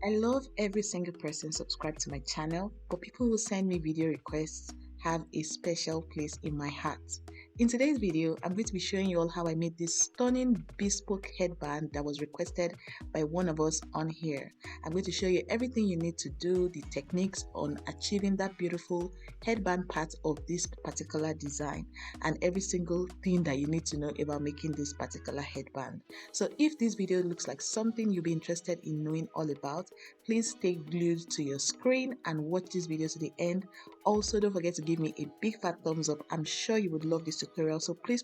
I love every single person subscribed to my channel, but people who send me video requests have a special place in my heart. In today's video, I'm going to be showing you all how I made this stunning bespoke headband that was requested by one of us on here. I'm going to show you everything you need to do, the techniques on achieving that beautiful headband part of this particular design, and every single thing that you need to know about making this particular headband. So if this video looks like something you'll be interested in knowing all about, please stay glued to your screen and watch this video to the end. Also, don't forget to give me a big fat thumbs up. I'm sure you would love this tutorial, so please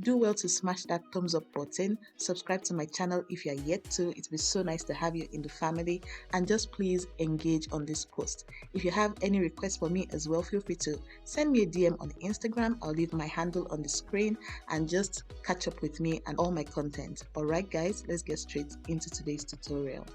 do well to smash that thumbs up button. Subscribe to my channel if you are yet to. It would be so nice to have you in the family, and just please engage on this post. If you have any requests for me as well, feel free to send me a DM on Instagram. I'll leave my handle on the screen and just catch up with me and all my content. Alright guys, let's get straight into today's tutorial.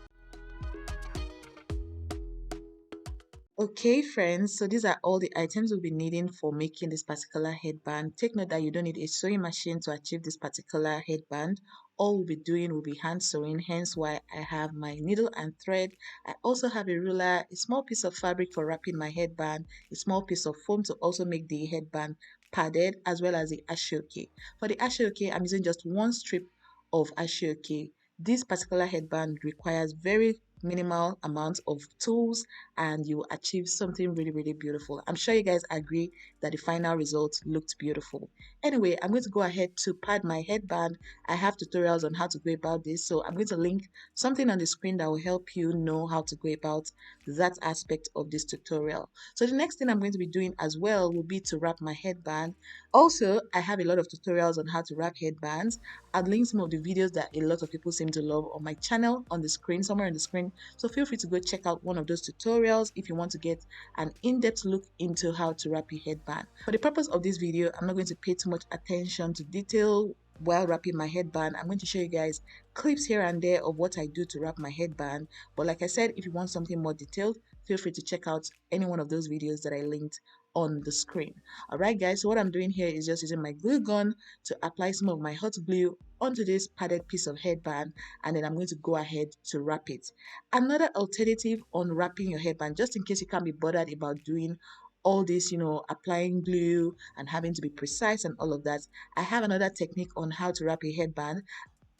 Okay friends, so these are all the items we'll be needing for making this particular headband. Take note that you don't need a sewing machine to achieve this particular headband. All we'll be doing will be hand sewing, hence why I have my needle and thread. I also have a ruler, a small piece of fabric for wrapping my headband, a small piece of foam to also make the headband padded, as well as the Asooke. For the Asooke, I'm using just one strip of Asooke. This particular headband requires very minimal amount of tools and you achieve something really beautiful. I'm sure you guys agree that the final result looked beautiful. Anyway, I'm going to go ahead to pad my headband. I have tutorials on how to go about this, so I'm going to link something on the screen that will help you know how to go about that aspect of this tutorial. So the next thing I'm going to be doing as well will be to wrap my headband. Also, I have a lot of tutorials on how to wrap headbands. I'll link some of the videos that a lot of people seem to love on my channel on the screen, somewhere on the screen. So feel free to go check out one of those tutorials if you want to get an in-depth look into how to wrap a headband. For the purpose of this video, I'm not going to pay too much attention to detail while wrapping my headband. I'm going to show you guys clips here and there of what I do to wrap my headband. But like I said, if you want something more detailed, feel free to check out any one of those videos that I linked on the screen. Alright guys, so what I'm doing here is just using my glue gun to apply some of my hot glue onto this padded piece of headband, and then I'm going to go ahead to wrap it. Another alternative on wrapping your headband, just in case you can't be bothered about doing all this, applying glue and having to be precise and all of that, I have another technique on how to wrap a headband.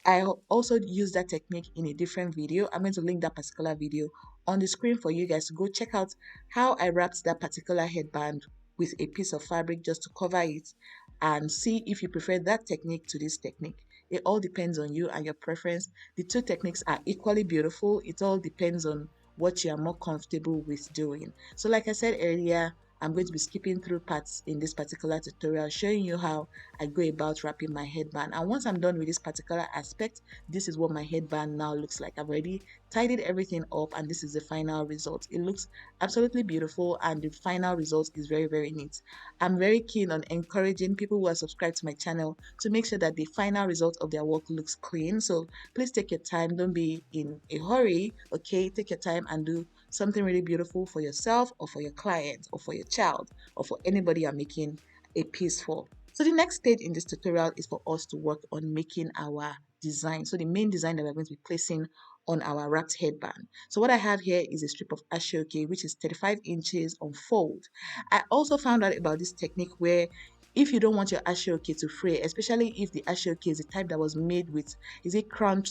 I also use that technique in a different video. I'm going to link that particular video on the screen for you guys to go check out how I wrapped that particular headband with a piece of fabric just to cover it, and see if you prefer that technique to this technique. It all depends on you and your preference. The two techniques are equally beautiful. It all depends on what you are more comfortable with doing. So like I said earlier, I'm going to be skipping through parts in this particular tutorial showing you how I go about wrapping my headband. And once I'm done with this particular aspect, this is what my headband now looks like. I've already tidied everything up and this is the final result. It looks absolutely beautiful and the final result is very neat. I'm very keen on encouraging people who are subscribed to my channel to make sure that the final result of their work looks clean. So please take your time, don't be in a hurry, okay? Take your time and do something really beautiful for yourself or for your client or for your child or for anybody you're making a piece for. So the next stage in this tutorial is for us to work on making our design. So the main design that we're going to be placing on our wrapped headband. So what I have here is a strip of Asooke, which is 35 inches on fold. I also found out about this technique where if you don't want your Asooke to fray, especially if the Asooke is the type that was made with, is it crown,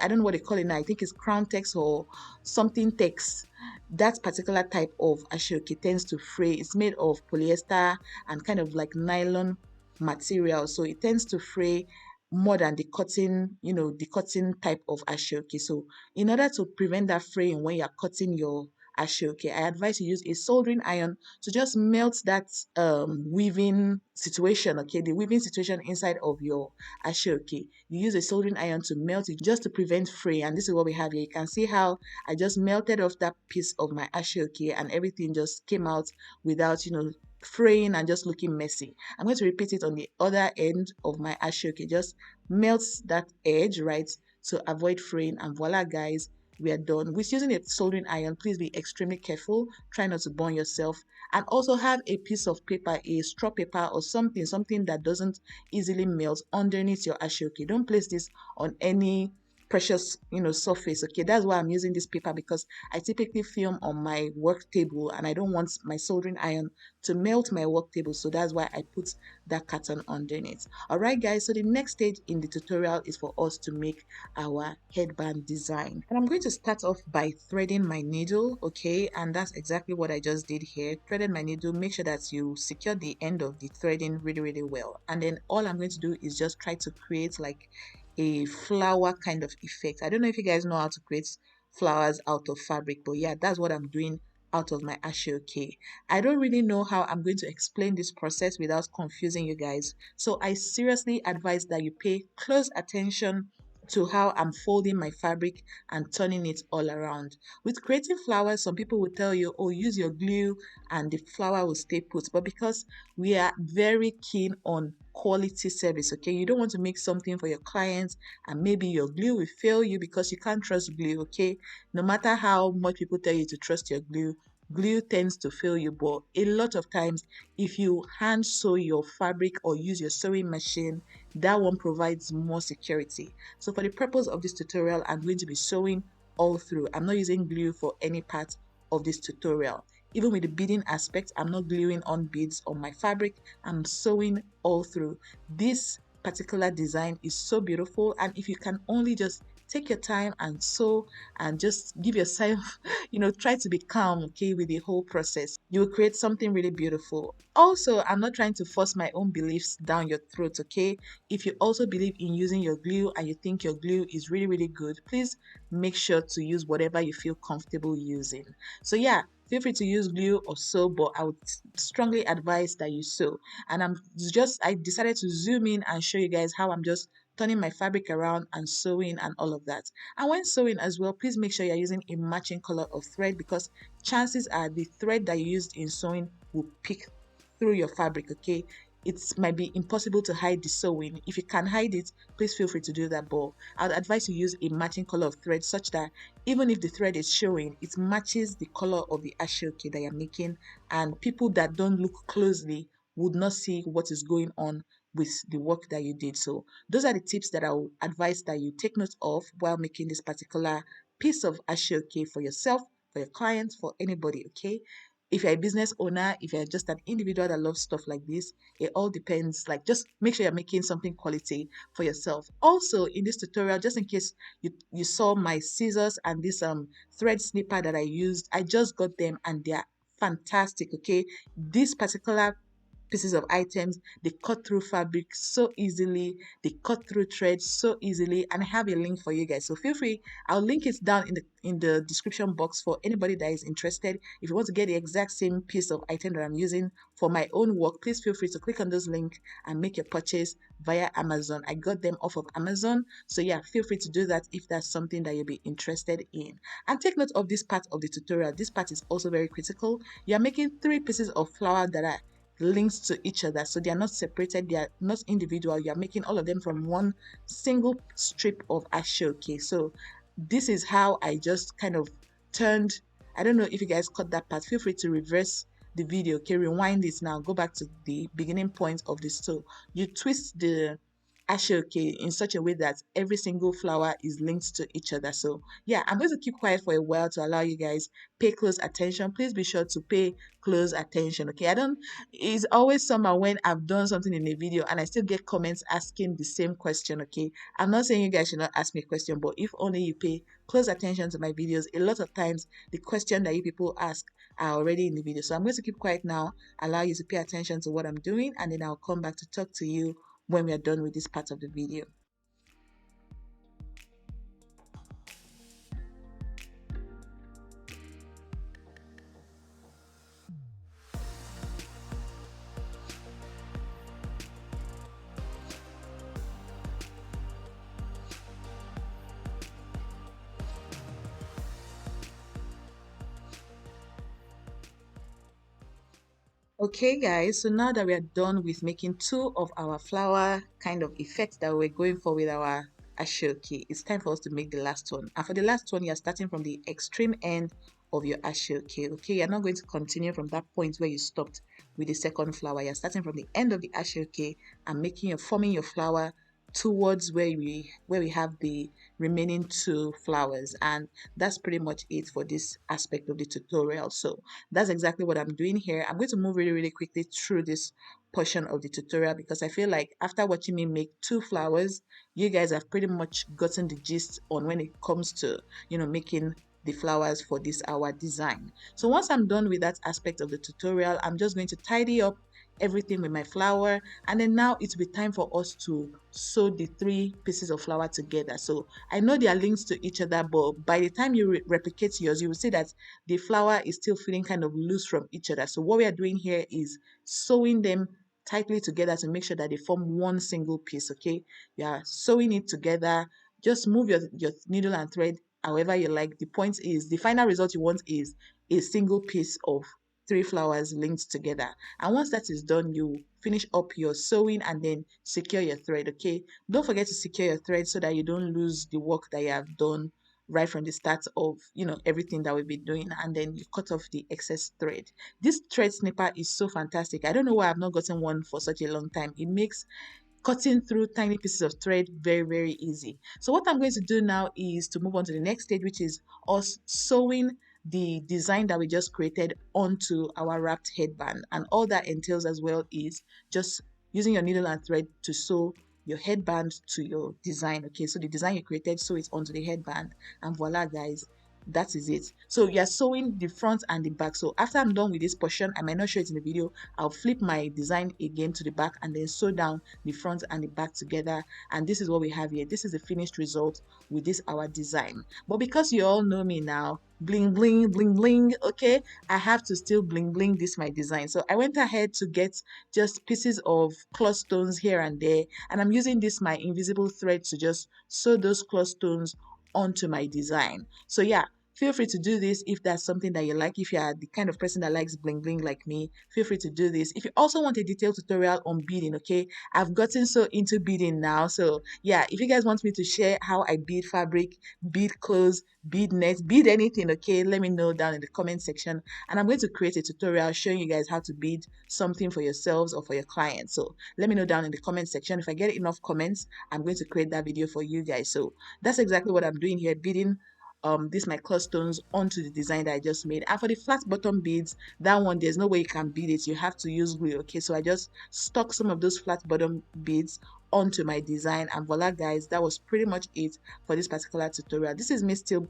I don't know what they call it now, I think it's crown text or something text. That particular type of Asooke tends to fray. It's made of polyester and kind of like nylon material, so it tends to fray more than the cotton, the cotton type of Asooke. So in order to prevent that fraying when you're cutting your Asooke, I advise you use a soldering iron to just melt that weaving situation, okay, the weaving situation inside of your Asooke. You use a soldering iron to melt it just to prevent fray, and this is what we have here. You can see how I just melted off that piece of my Asooke and everything just came out without, fraying and just looking messy. I'm going to repeat it on the other end of my Asooke. Just melt that edge, right, to avoid fraying, and voila guys, we are done. With using a soldering iron, please be extremely careful. Try not to burn yourself, and also have a piece of paper, a straw paper or something that doesn't easily melt underneath your Asooke. Don't place this on any precious, surface. Okay, that's why I'm using this paper, because I typically film on my work table and I don't want my soldering iron to melt my work table, so that's why I put that carton underneath. All right guys, so the next stage in the tutorial is for us to make our headband design, and I'm going to start off by threading my needle. Okay, and that's exactly what I just did here. Threaded my needle. Make sure that you secure the end of the threading really well, and then all I'm going to do is just try to create like a flower kind of effect. I don't know if you guys know how to create flowers out of fabric, but yeah, that's what I'm doing out of my Asooke. I don't really know how I'm going to explain this process without confusing you guys. So I seriously advise that you pay close attention to how I'm folding my fabric and turning it all around. With creating flowers, some people will tell you, oh, use your glue and the flower will stay put. But because we are very keen on quality service, okay, you don't want to make something for your clients and maybe your glue will fail you because you can't trust glue. Okay, no matter how much people tell you to trust your glue, glue tends to fail you. But a lot of times, if you hand sew your fabric or use your sewing machine, that one provides more security. So for the purpose of this tutorial, I'm going to be sewing all through. I'm not using glue for any part of this tutorial. Even with the beading aspect, I'm not gluing on beads on my fabric. I'm sewing all through. This particular design is so beautiful, and if you can only just take your time and sew and just give yourself try to be calm, okay, with the whole process, you will create something really beautiful. Also, I'm not trying to force my own beliefs down your throat, okay? If you also believe in using your glue and you think your glue is really good, please make sure to use whatever you feel comfortable using. So yeah, feel free to use glue or sew, but I would strongly advise that you sew. And I decided to zoom in and show you guys how I'm just turning my fabric around and sewing and all of that. And when sewing as well, please make sure you're using a matching color of thread, because chances are the thread that you used in sewing will pick through your fabric, okay? It might be impossible to hide the sewing. If you can hide it, please feel free to do that, but I'd advise you use a matching color of thread such that even if the thread is showing, it matches the color of the Asooke that you're making, and people that don't look closely would not see what is going on with the work that you did. So those are the tips that I would advise that you take note of while making this particular piece of Asooke for yourself, for your clients, for anybody, okay? If you're a business owner, if you're just an individual that loves stuff like this, it all depends. Like, just make sure you're making something quality for yourself. Also, in this tutorial, just in case you saw my scissors and this thread snipper that I used, I just got them and they're fantastic. Okay, this particular pieces of items, they cut through fabric so easily, they cut through thread so easily, and I have a link for you guys, so feel free. I'll link it down in the description box for anybody that is interested. If you want to get the exact same piece of item that I'm using for my own work, please feel free to click on this link and make your purchase via Amazon. I got them off of Amazon, so yeah, feel free to do that if that's something that you'll be interested in. And take note of this part of the tutorial. This part is also very critical. You're making 3 pieces of flower that are links to each other, so they are not separated, they are not individual. You are making all of them from one single strip of Asooke. So this is how I just kind of turned. I don't know if you guys caught that part. Feel free to reverse the video, okay, rewind it now, go back to the beginning point of this. So you twist the Asooke in such a way that every single flower is linked to each other. So yeah, I'm going to keep quiet for a while to allow you guys pay close attention. Please be sure to pay close attention, okay? It's always summer when I've done something in a video and I still get comments asking the same question, okay? I'm not saying you guys should not ask me a question, but if only you pay close attention to my videos, a lot of times the question that you people ask are already in the video. So I'm going to keep quiet now, allow you to pay attention to what I'm doing, and then I'll come back to talk to you when we are done with this part of the video. Okay guys, so now that we are done with making 2 of our flower kind of effects that we're going for with our Asooke, it's time for us to make the last one. And for the last one, you're starting from the extreme end of your Asooke, okay? You're not going to continue from that point where you stopped with the second flower. You're starting from the end of the Asooke and forming your flower towards where we have the remaining 2 flowers. And that's pretty much it for this aspect of the tutorial. So that's exactly what I'm doing here. I'm going to move really, really quickly through this portion of the tutorial because I feel like after watching me make 2 flowers, you guys have pretty much gotten the gist on when it comes to, making the flowers for this our design. So once I'm done with that aspect of the tutorial, I'm just going to tidy up everything with my flower, and then now it will be time for us to sew the 3 pieces of flower together. So I know they are linked to each other, but by the time you replicate yours, you will see that the flower is still feeling kind of loose from each other. So what we are doing here is sewing them tightly together to make sure that they form one single piece. Okay, you are sewing it together. Just move your needle and thread however you like. The point is, the final result you want is a single piece of 3 flowers linked together. And once that is done, you finish up your sewing and then secure your thread. Okay, don't forget to secure your thread so that you don't lose the work that you have done right from the start of everything that we've been doing, and then you cut off the excess thread. This thread snipper is so fantastic. I don't know why I've not gotten one for such a long time. It makes cutting through tiny pieces of thread very, very easy. So what I'm going to do now is to move on to the next stage, which is us sewing the design that we just created onto our wrapped headband. And all that entails as well is just using your needle and thread to sew your headband to your design. Okay, so the design you created, sew it onto the headband, and voila guys, that is it. So you're sewing the front and the back. So after I'm done with this portion, I might not show it in the video, I'll flip my design again to the back and then sew down the front and the back together. And this is what we have here. This is the finished result with this our design. But because you all know me now, bling bling bling bling, okay, I have to still bling bling this my design. So I went ahead to get just pieces of cloth stones here and there, and I'm using this my invisible thread to just sew those cloth stones onto my design. So yeah, feel free to do this if that's something that you like. If you are the kind of person that likes bling bling like me, feel free to do this. If you also want a detailed tutorial on beading, okay, I've gotten so into beading now. So yeah, if you guys want me to share how I bead fabric, bead clothes, bead nets, bead anything, okay, let me know down in the comment section, and I'm going to create a tutorial showing you guys how to bead something for yourselves or for your clients. So let me know down in the comment section. If I get enough comments, I'm going to create that video for you guys. So that's exactly what I'm doing here, beading this my cloth stones onto the design that I just made. And for the flat bottom beads, that one there's no way you can bead it, you have to use glue. Okay, so I just stuck some of those flat bottom beads onto my design, and voila guys, that was pretty much it for this particular tutorial. This is me still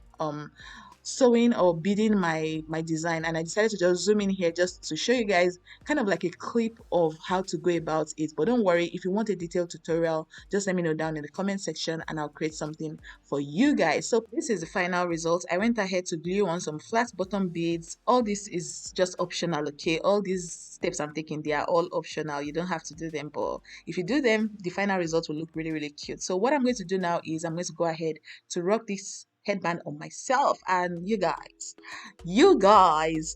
sewing or beading my design, and I decided to just zoom in here just to show you guys kind of like a clip of how to go about it. But don't worry, if you want a detailed tutorial, just let me know down in the comment section and I'll create something for you guys. So this is the final result. I went ahead to glue on some flat bottom beads. All this is just optional, okay? All these steps I'm taking, they are all optional. You don't have to do them, but if you do them, the final result will look really, really cute. So what I'm going to do now is I'm going to go ahead to rock this headband on myself, and you guys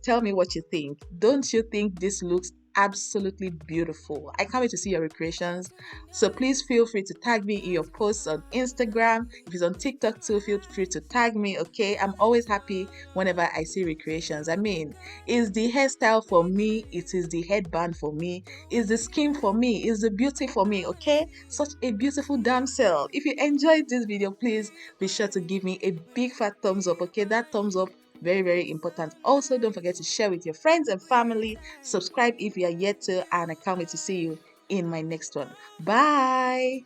tell me what you think. Don't you think this looks absolutely beautiful? I can't wait to see your recreations. So please feel free to tag me in your posts on Instagram. If it's on TikTok too, feel free to tag me, okay? I'm always happy whenever I see recreations. I mean, is the hairstyle for me, it is the headband for me, is the skin for me, is the beauty for me, okay? Such a beautiful damsel. If you enjoyed this video, please be sure to give me a big fat thumbs up, okay? That thumbs up, very, very important. Also, don't forget to share with your friends and family. Subscribe if you are yet to, and I can't wait to see you in my next one. Bye.